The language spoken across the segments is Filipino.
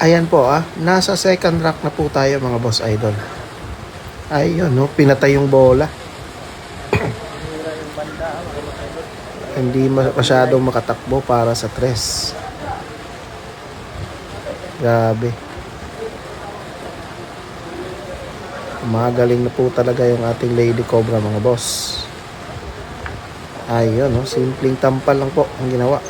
Ayan po nasa second rack na po tayo mga boss idol. Ayun no, pinatay yung bola. Hindi masyadong makatakbo para sa tres. Grabe. Magaling na po talaga yung ating Lady Cobra mga boss. Ayun no, simpleng tampal lang po ang ginawa.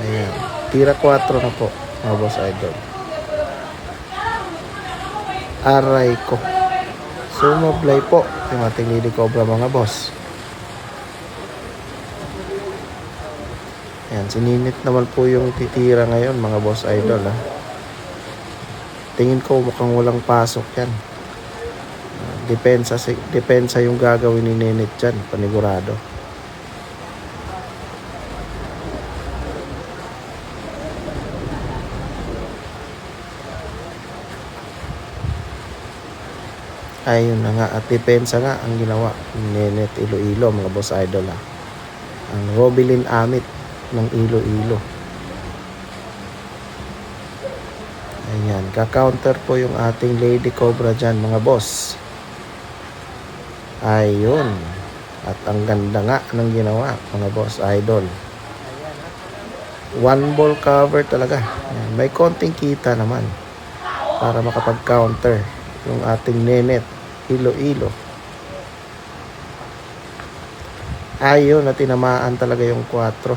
Ayan, tira 4 na po mga boss idol. Aray ko. Sumablay po yung ating Lady Cobra mga boss. Ayan, sininit naman po yung titira ngayon mga boss idol Tingin ko mukhang walang pasok yan. Depensa yung gagawin ni Ninit dyan, panigurado. Ayun na nga, at depensa nga ang ginawa ni Ninit Iloilo mga boss idol Ang Robilin Amit ng Iloilo. Ayan, ka-counter po yung ating Lady Cobra dyan mga boss. Ayun. At ang ganda nga ng ginawa mga boss idol. One ball cover talaga. Ayan, may konting kita naman para makapag-counter yung ating Nenet Iloilo. Ayun, na tinamaan talaga yung 4.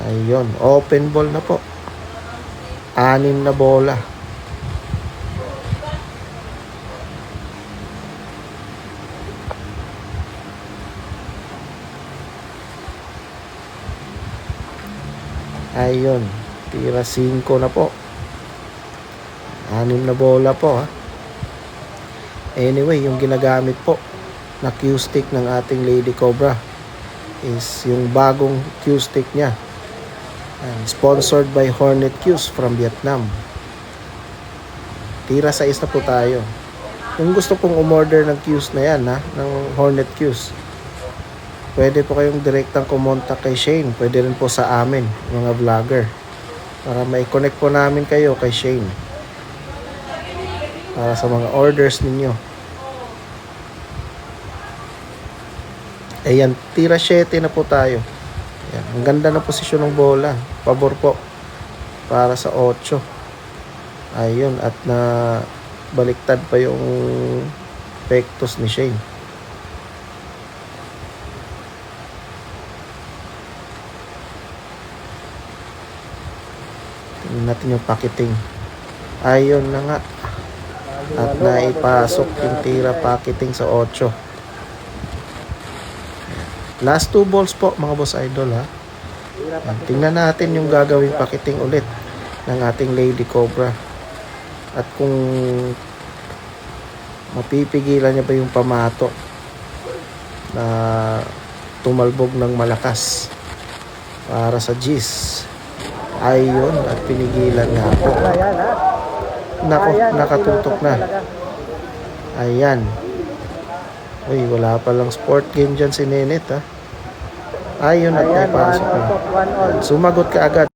Ayun, open ball na po. 6 na bola. Ayun, tira 5 na po. 6 na bola po Anyway, yung ginagamit po na cue stick ng ating Lady Cobra is yung bagong cue stick niya. Sponsored by Hornet Cues from Vietnam. Tira 6 na po tayo. Kung gusto pong umorder ng cues na yan ng Hornet Cues, pwede po kayong direktang kumontak kay Shane. Pwede rin po sa amin, mga vlogger, para mai-connect po namin kayo kay Shane para sa mga orders ninyo. Ayan, tira 7 na po tayo. Ayan, ang ganda ng posisyon ng bola. Pabor po para sa 8. Ayun, at na baliktad pa yung pectus ni Shane. Tingnan natin yung packeting. Ayun na nga. At naipasok yung tira packeting sa 8. Last 2 balls po mga boss idol Tingnan natin yung gagawing packeting ulit ng ating Lady Cobra. At kung mapipigilan niya ba yung pamato na tumalbog ng malakas para sa G's. Ayun, at pinigilan nga po. Nako, nakatutok na. Ayan. Uy, wala palang sport game dyan si Nenet Ayun, at may pasok na. Sumagot ka agad.